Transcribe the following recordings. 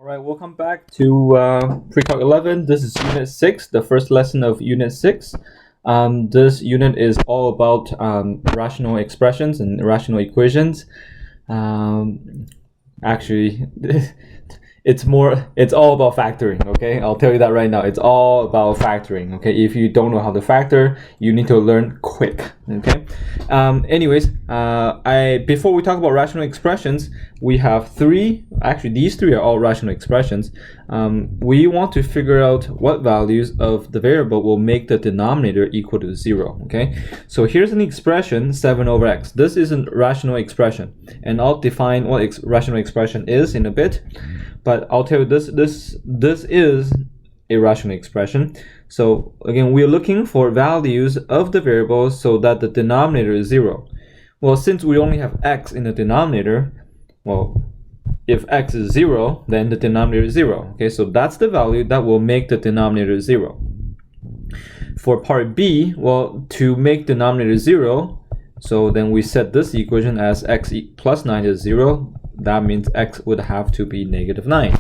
Right, welcome back to Pre-Calc 11. This is Unit 6, the first lesson of Unit 6. This unit is all about rational expressions and rational equations. Actually, it's all about factoring, okay? I'll tell you that right now. It's all about factoring, okay? If you don't know how to factor, you need to learn quick, okay? Before we talk about rational expressions, we have these three are all rational expressions. We want to figure out what values of the variable will make the denominator equal to 0, okay? So here's an expression, 7 over x. This is a rational expression, and I'll define what rational expression is in a bit. But I'll tell you this is a rational expression. So again, we're looking for values of the variable so that the denominator is 0. Well, since we only have x in the denominator, well, if x is 0, then the denominator is 0. Okay, so that's the value that will make the denominator 0. For part B, well, to make denominator 0, so then we set this equation as x plus 9 is 0. That means x would have to be negative 9.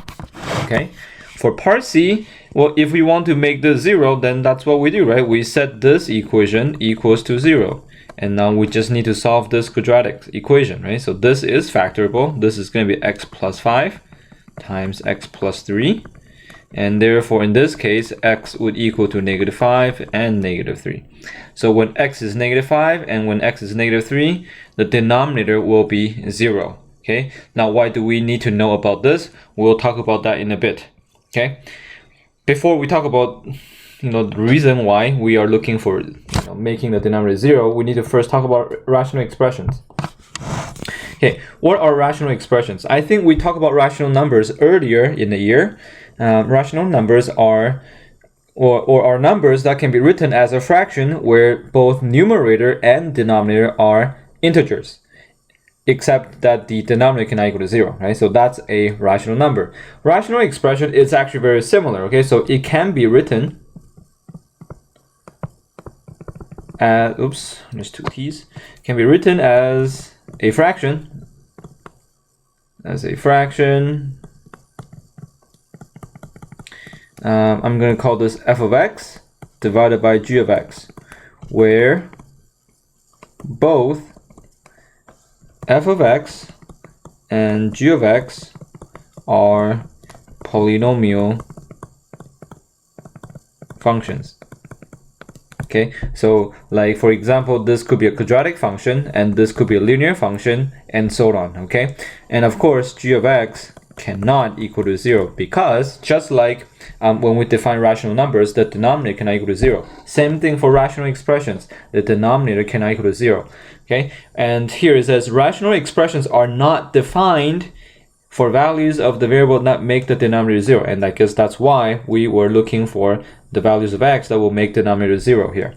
Okay. For part C, well, if we want to make this 0, then that's what we do, right? We set this equation equals to 0. And now we just need to solve this quadratic equation, right? So this is factorable. This is going to be x plus 5 times x plus 3. And therefore, in this case, x would equal to negative 5 and negative 3. So when x is negative 5 and when x is negative 3, the denominator will be 0. Okay, now why do we need to know about this? We'll talk about that in a bit. Okay, before we talk about the reason why we are looking for making the denominator 0, we need to first talk about rational expressions. Okay, what are rational expressions? I think we talked about rational numbers earlier in the year. Rational numbers are or numbers that can be written as a fraction where both numerator and denominator are integers, except that the denominator cannot equal to 0, right? So that's a rational number. Rational expression is actually very similar, okay? So it can be written as, there's two t's. Can be written as a fraction, I'm going to call this f of x divided by g of x, where both f of x and g of x are polynomial functions. Okay, so like for example, this could be a quadratic function and this could be a linear function and so on. Okay, and of course g of x cannot equal to 0 because just like when we define rational numbers, the denominator cannot equal to 0. Same thing for rational expressions, the denominator cannot equal to 0. Okay, and here it says rational expressions are not defined for values of the variable that make the denominator 0, and I guess that's why we were looking for the values of x that will make the denominator 0 here.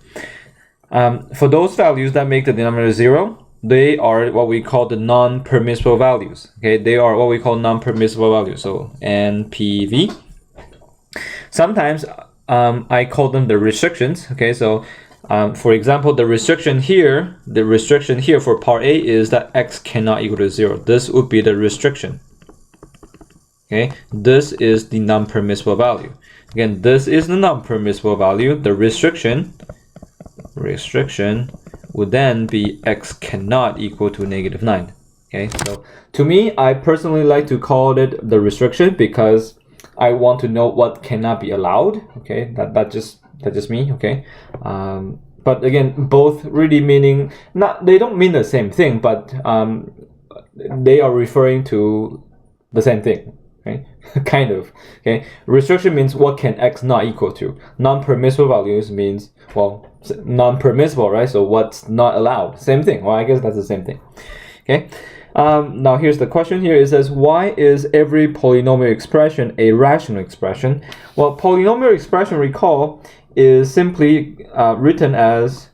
For those values that make the denominator 0, they are what we call the non-permissible values. Okay, they are what we call non-permissible values, so NPV. Sometimes I call them the restrictions. Okay, so for example, the restriction here for part A is that x cannot equal to 0. This would be the restriction. Okay, this is the non-permissible value. Again, this is the non-permissible value. The restriction would then be x cannot equal to negative 9. Okay, so to me, I personally like to call it the restriction because I want to know what cannot be allowed. Okay, that's just me. Okay, but again, both really meaning they don't mean the same thing, but they are referring to the same thing. Okay, kind of. Okay, restriction means what can x not equal to. Non-permissible values means, well, non-permissible, right? So what's not allowed. Same thing. Well, I guess that's the same thing. Okay. Now here's the question here. It says, why is every polynomial expression a rational expression? Well, polynomial expression, recall, is simply written as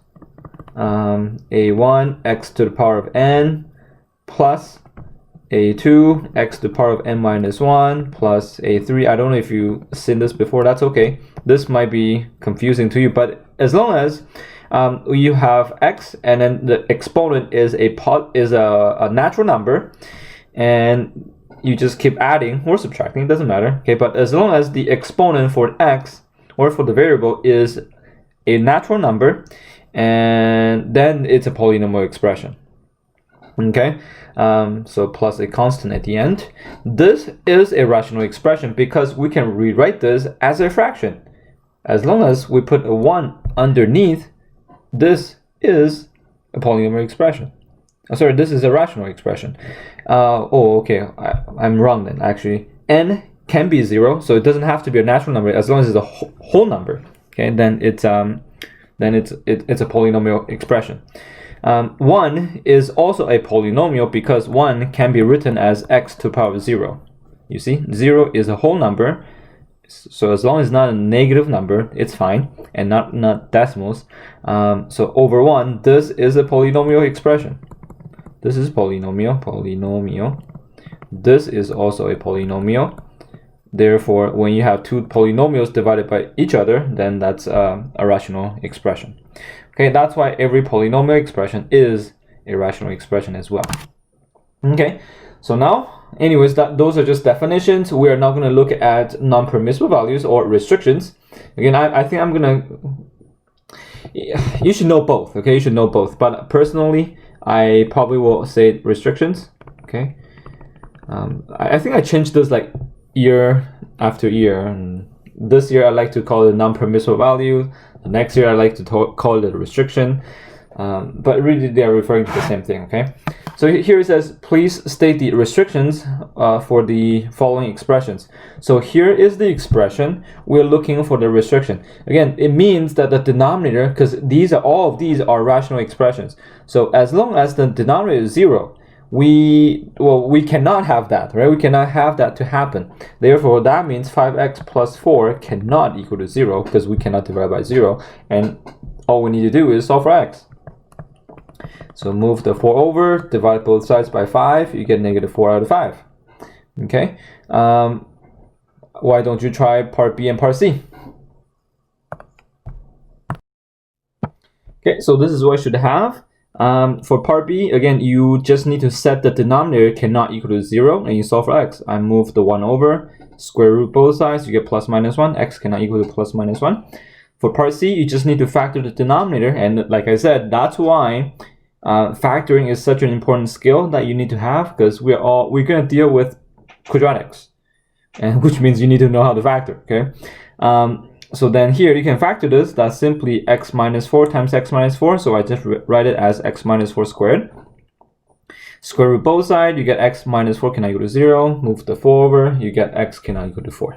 a1 x to the power of n plus a2 x to the power of n minus 1 plus a3. I don't know if you've seen this before. That's okay. This might be confusing to you, but as long as you have x and then the exponent is a natural number, and you just keep adding or subtracting, it doesn't matter. Okay, but as long as the exponent for x or for the variable is a natural number, and then it's a polynomial expression. Okay, so plus a constant at the end. This is a rational expression because we can rewrite this as a fraction. As long as we put a 1 underneath, this is a polynomial expression. Oh, sorry, this is a rational expression. Okay, I'm wrong then, actually. N can be 0, so it doesn't have to be a natural number as long as it's a whole number. Okay, then it's a polynomial expression. 1 is also a polynomial because 1 can be written as x to the power of 0. You see, 0 is a whole number, so as long as it's not a negative number, it's fine, and not decimals. So over 1, this is a polynomial expression. This is polynomial. This is also a polynomial. Therefore, when you have two polynomials divided by each other, then that's a rational expression. Okay, that's why every polynomial expression is a rational expression as well. Okay, so now, anyways, those are just definitions. We are now going to look at non-permissible values or restrictions. Again, I think I'm going to... You should know both, okay? You should know both. But personally, I probably will say restrictions, okay? I think I changed this like year after year. And this year I like to call it non-permissible value. The next year I like to call it a restriction. But really they are referring to the same thing, okay? So here it says, please state the restrictions for the following expressions. So here is the expression. We're looking for the restriction. Again, it means that the denominator, because all of these are rational expressions. So as long as the denominator is 0, we cannot have that, right? We cannot have that to happen. Therefore, that means 5x plus 4 cannot equal to 0 because we cannot divide by 0. And all we need to do is solve for x. So move the 4 over, divide both sides by 5, you get negative 4 out of 5. Okay, why don't you try part B and part C? Okay, so this is what I should have. For part B, again, you just need to set the denominator cannot equal to 0, and you solve for x. I move the 1 over, square root both sides, you get plus minus 1, x cannot equal to plus minus 1. For part C, you just need to factor the denominator, and like I said, that's why factoring is such an important skill that you need to have, because we're going to deal with quadratics, and which means you need to know how to factor. Okay, so then here you can factor this. That's simply x minus 4 times x minus 4. So I just write it as x minus 4 squared. Square root both sides, you get x minus 4 cannot equal to 0. Move the 4 over, you get x cannot equal to 4.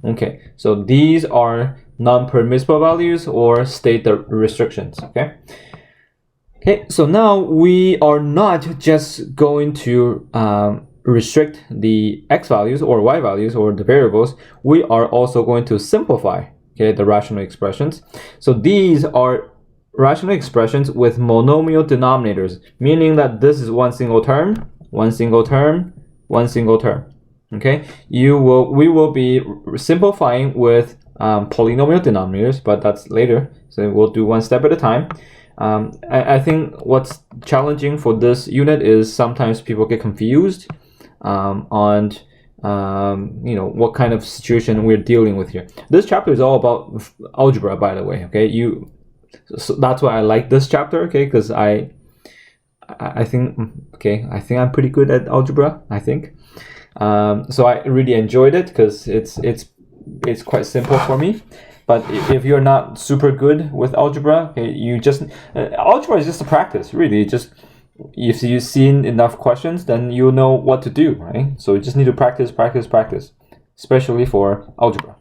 Okay, so these are non-permissible values or state the restrictions. Okay, so now we are not just going to restrict the x values or y values or the variables. We are also going to simplify, okay, the rational expressions. So these are rational expressions with monomial denominators, meaning that this is one single term, one single term, one single term. Okay, we will be simplifying with polynomial denominators, but that's later. So we'll do one step at a time. I think what's challenging for this unit is sometimes people get confused on what kind of situation we're dealing with here. This chapter is all about algebra, by the way. Okay, so that's why I like this chapter. Okay, because I think I'm pretty good at algebra. I think so. I really enjoyed it because it's quite simple for me. But if you're not super good with algebra, okay, algebra is just a practice, really. Just if you've seen enough questions, then you'll know what to do, right? So you just need to practice, especially for algebra.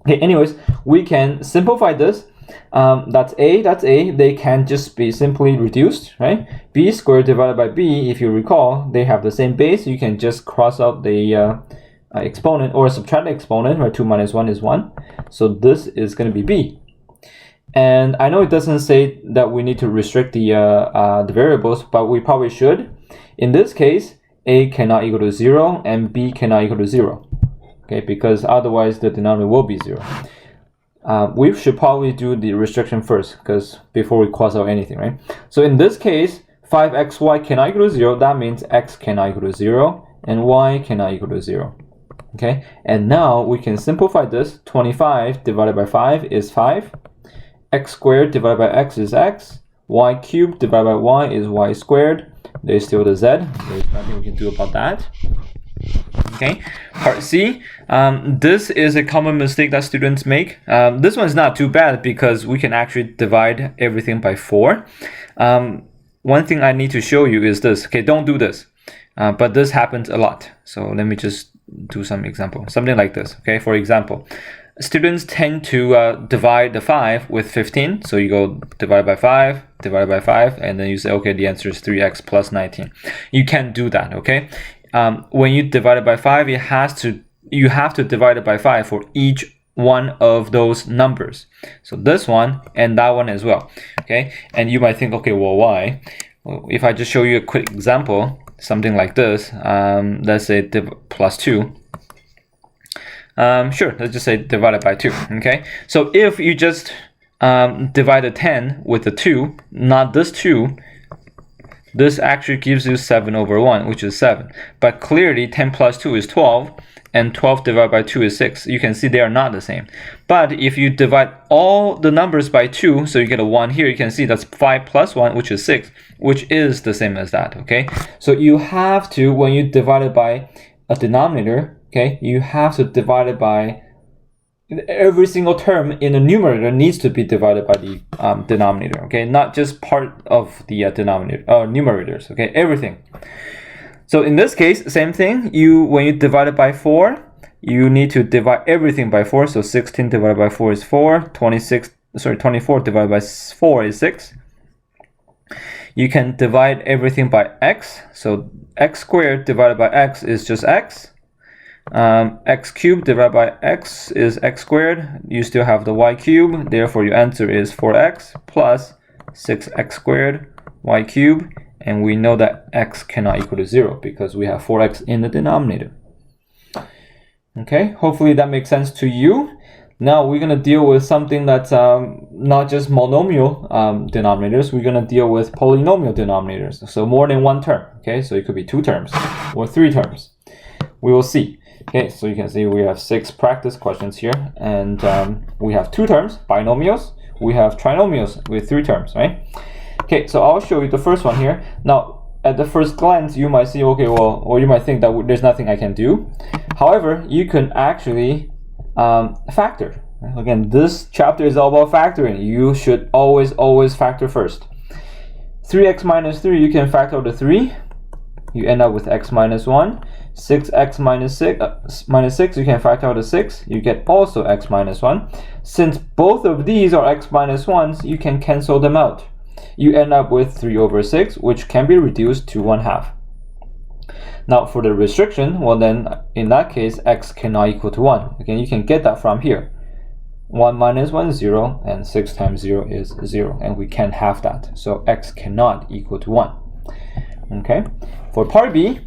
Okay, anyways, we can simplify this. That's a. They can just be simply reduced, right? B squared divided by b, if you recall, they have the same base. You can just cross out the exponent or subtract the exponent, where 2 minus 1 is 1. So this is going to be b. And I know it doesn't say that we need to restrict the variables, but we probably should. In this case, a cannot equal to 0 and b cannot equal to 0. Okay, because otherwise the denominator will be 0. We should probably do the restriction first, because before we cross out anything, right? So in this case, 5xy cannot equal to 0. That means x cannot equal to 0. and y cannot equal to 0. Okay, and now we can simplify this. 25 divided by 5 is 5. X squared divided by x is x. Y cubed divided by y is y squared. There's still the z. There's nothing we can do about that. Okay, part C. This is a common mistake that students make. This one's not too bad because we can actually divide everything by 4. One thing I need to show you is this. Okay, don't do this. But this happens a lot. So let me just do some example. Something like this. Okay, for example, students tend to divide the 5 with 15. So you go divide by 5, and then you say, okay, the answer is 3x plus 19. You can't do that, okay? When you divide it by 5, you have to divide it by 5 for each one of those numbers. So this one and that one as well, okay? And you might think, okay, well, why? Well, if I just show you a quick example, something like this, let's say plus 2. Sure, let's just say divided by 2, okay? So if you just divide a 10 with a 2, not this 2, this actually gives you 7 over 1, which is 7. But clearly 10 plus 2 is 12, and 12 divided by 2 is 6. You can see they are not the same. But if you divide all the numbers by 2, so you get a 1 here, you can see that's 5 plus 1, which is 6, which is the same as that, okay? So you have to, when you divide it by a denominator, okay, you have to divide it by every single term in the numerator needs to be divided by the denominator, okay? Not just part of the denominator, numerators, okay? Everything. So in this case, same thing. When you divide it by 4, you need to divide everything by 4. So 16 divided by 4 is 4. 24 divided by 4 is 6. You can divide everything by x. So x squared divided by x is just x. X cubed divided by x is x squared. You still have the y cubed. Therefore, your answer is 4x plus 6x squared y cubed. And we know that x cannot equal to 0 because we have 4x in the denominator. Okay, hopefully that makes sense to you. Now we're going to deal with something that's not just monomial denominators. We're going to deal with polynomial denominators. So more than one term. Okay, so it could be 2 terms or 3 terms. We will see. Okay, so you can see we have 6 practice questions here. And we have 2 terms, binomials. We have trinomials with 3 terms, right? Okay, so I'll show you the first one here. Now, at the first glance, you might see, okay, well, or you might think that there's nothing I can do. However, you can actually factor. Again, this chapter is all about factoring. You should always factor first. 3x minus 3, you can factor to 3. You end up with x minus 1. 6x minus 6, you can factor out to 6. You get also x minus 1. Since both of these are x minus 1s, you can cancel them out. You end up with 3 over 6, which can be reduced to 1/2. Now for the restriction, well then, in that case, x cannot equal to 1. Again, you can get that from here. 1 minus 1 is 0, and 6 times 0 is 0, and we can't have that. So x cannot equal to 1. Okay. For part B,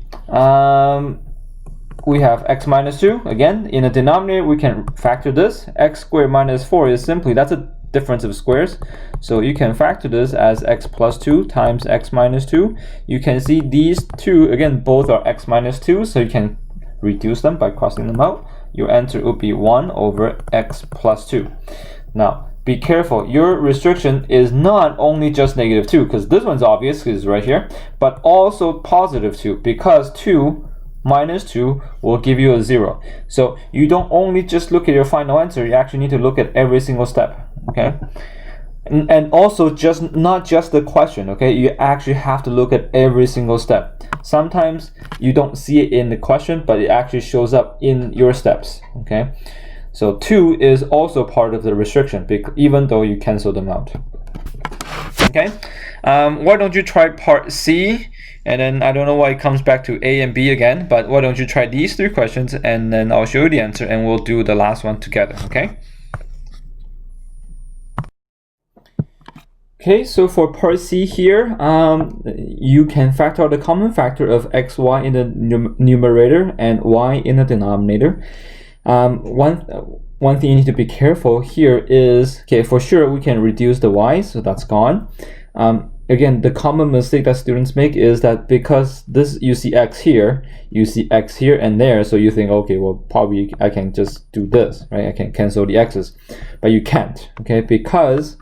we have x minus 2. Again, in a denominator, we can factor this. X squared minus 4 is simply, that's a difference of squares. So you can factor this as x plus 2 times x minus 2. You can see these two, again, both are x minus 2, so you can reduce them by crossing them out. Your answer would be 1 over x plus 2. Now, be careful. Your restriction is not only just negative 2, because this one's obvious, because it's right here, but also positive 2, because 2 minus 2 will give you a 0. So you don't only just look at your final answer, you actually need to look at every single step, okay? And also not just the question, okay? You actually have to look at every single step. Sometimes you don't see it in the question, but it actually shows up in your steps, okay? So 2 is also part of the restriction, even though you cancel them out. Okay, why don't you try part C, and then I don't know why it comes back to A and B again, but why don't you try these 3 questions, and then I'll show you the answer, and we'll do the last one together, okay? Okay, so for part C here, you can factor out the common factor of xy in the numerator and y in the denominator. One thing you need to be careful here is, okay, for sure we can reduce the y, so that's gone. again, the common mistake that students make is that because this, you see x here, and there, so you think, okay, well, probably I can just do this, right? I can cancel the x's, but you can't, okay? Because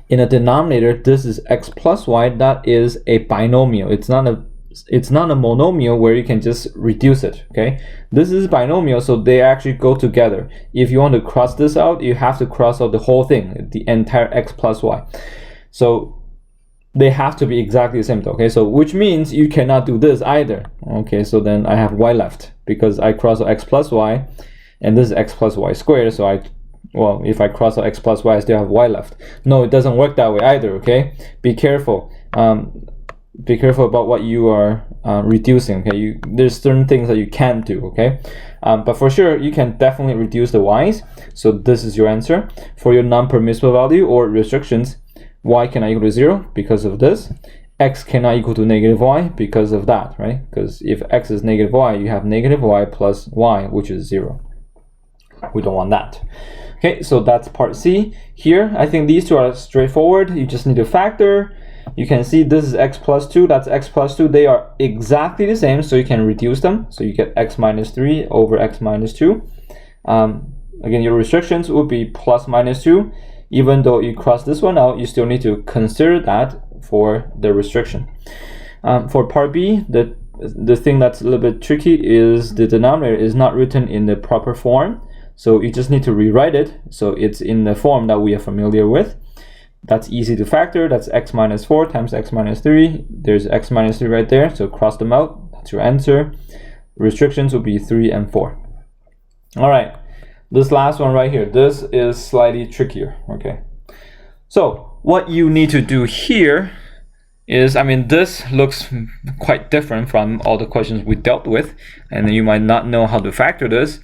in a denominator, this is x plus y. That is a binomial. It's not a monomial where you can just reduce it, okay? This is binomial, so they actually go together. If you want to cross this out, you have to cross out the whole thing, the entire x plus y. So they have to be exactly the same, okay? So which means you cannot do this either, okay? So then I have y left because I cross out x plus y, and this is x plus y squared, so well, if I cross out x plus y, I still have y left. No, it doesn't work that way either, okay? Be careful. Be careful about what you are reducing, okay? There's certain things that you can't do, okay? But for sure, you can definitely reduce the y's. So this is your answer. For your non-permissible value or restrictions, y cannot equal to 0 because of this. X cannot equal to negative y because of that, right? Because if x is negative y, you have negative y plus y, which is 0. We don't want that. Okay, so that's part C. Here, I think these two are straightforward. You just need to factor. You can see this is x plus 2, that's x plus 2. They are exactly the same, so you can reduce them. So you get x minus 3 over x minus 2. Again, your restrictions would be plus minus 2. Even though you cross this one out, you still need to consider that for the restriction. For part B, the thing that's a little bit tricky is the denominator is not written in the proper form. So you just need to rewrite it so it's in the form that we are familiar with. That's easy to factor. That's x minus 4 times x minus 3. There's x minus 3 right there, so cross them out. That's your answer. Restrictions will be 3 and 4. All right, this last one right here, this is slightly trickier, okay? So what you need to do here is, I mean, this looks quite different from all the questions we dealt with, and you might not know how to factor this.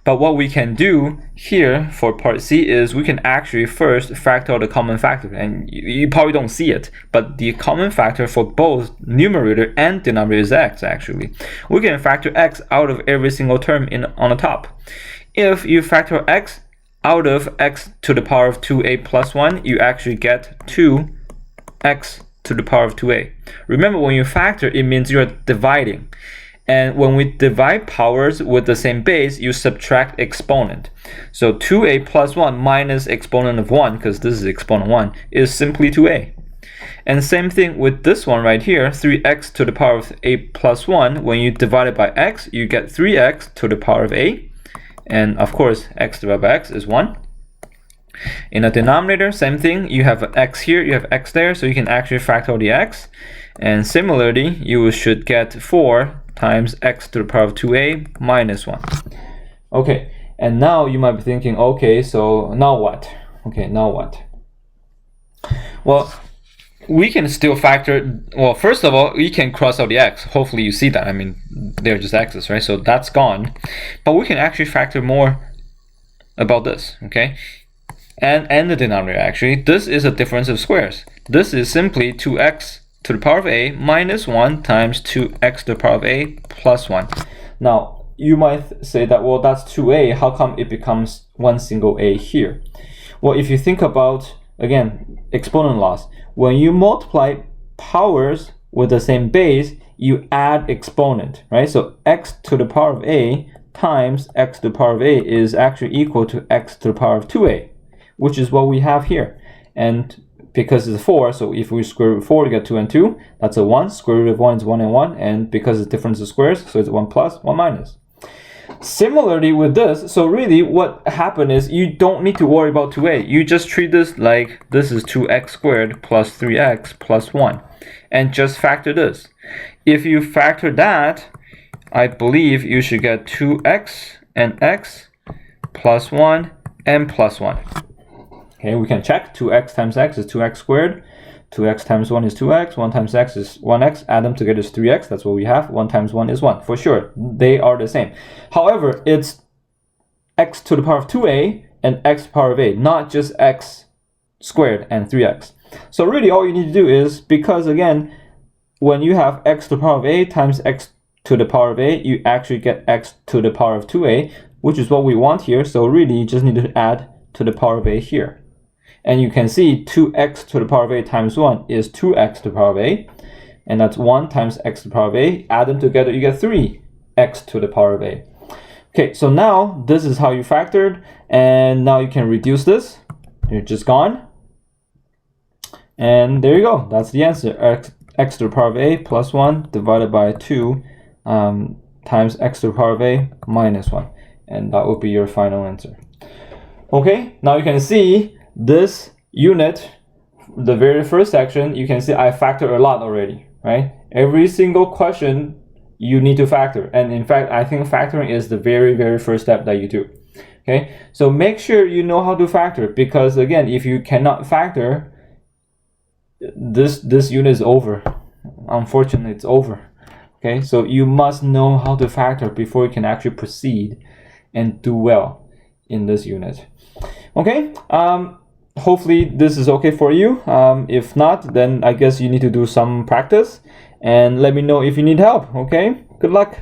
But what we can do here for part C is we can actually first factor out the common factor, and you probably don't see it, but the common factor for both numerator and denominator is x, actually. We can factor x out of every single term on the top. If you factor x out of x to the power of 2a plus 1, you actually get 2x to the power of 2a. Remember, when you factor, it means you're dividing. And when we divide powers with the same base, you subtract exponent. So 2a plus 1 minus exponent of 1, because this is exponent 1, is simply 2a. And same thing with this one right here, 3x to the power of a plus 1. When you divide it by x, you get 3x to the power of a. And of course, x divided by x is 1. In a denominator, same thing. You have x here, you have x there, so you can actually factor the x. And similarly, you should get 4 times x to the power of 2a minus 1. Okay, and now you might be thinking, okay, so now what? Okay, now what? Well, we can still factor, well, first of all, we can cross out the x. Hopefully you see that. I mean, they're just x's, right? So that's gone. But we can actually factor more about this, okay? And the denominator, actually. This is a difference of squares. This is simply 2x to the power of a minus 1 times 2x to the power of a plus 1. Now, you might say that, well, that's 2a. How come it becomes one single a here? Well, if you think about, again, exponent laws, when you multiply powers with the same base, you add exponent, right? So x to the power of a times x to the power of a is actually equal to x to the power of 2a, which is what we have here. And because it's 4, so if we square root of 4, we get 2 and 2. That's a 1. Square root of 1 is 1 and 1. And because it's difference of squares, so it's 1 plus, 1 minus. Similarly with this, so really what happened is you don't need to worry about 2a. You just treat this like this is 2x squared plus 3x plus 1. And just factor this. If you factor that, I believe you should get 2x and x plus 1 and plus 1. Okay, we can check. 2x times x is 2x squared. 2x times 1 is 2x. 1 times x is 1x. Add them together is 3x. That's what we have. 1 times 1 is 1. For sure, they are the same. However, it's x to the power of 2a and x to the power of a, not just x squared and 3x. So really all you need to do is, because again, when you have x to the power of a times x to the power of a, you actually get x to the power of 2a, which is what we want here. So really you just need to add to the power of a here. And you can see 2x to the power of a times 1 is 2x to the power of a. And that's 1 times x to the power of a. Add them together, you get 3x to the power of a. Okay, so now this is how you factored. And now you can reduce this. They're just gone. And there you go. That's the answer. X to the power of a plus 1 divided by 2 times x to the power of a minus 1. And that would be your final answer. Okay, now you can see this unit, the very first section, you can see I factor a lot already, right? Every single question you need to factor. And in fact, I think factoring is the very, very first step that you do. Okay, so make sure you know how to factor, because again, if you cannot factor, this unit is over. Unfortunately, it's over. Okay, so you must know how to factor before you can actually proceed and do well in this unit. Okay, hopefully this is okay for you. If not, then I guess you need to do some practice and let me know if you need help. Okay, good luck.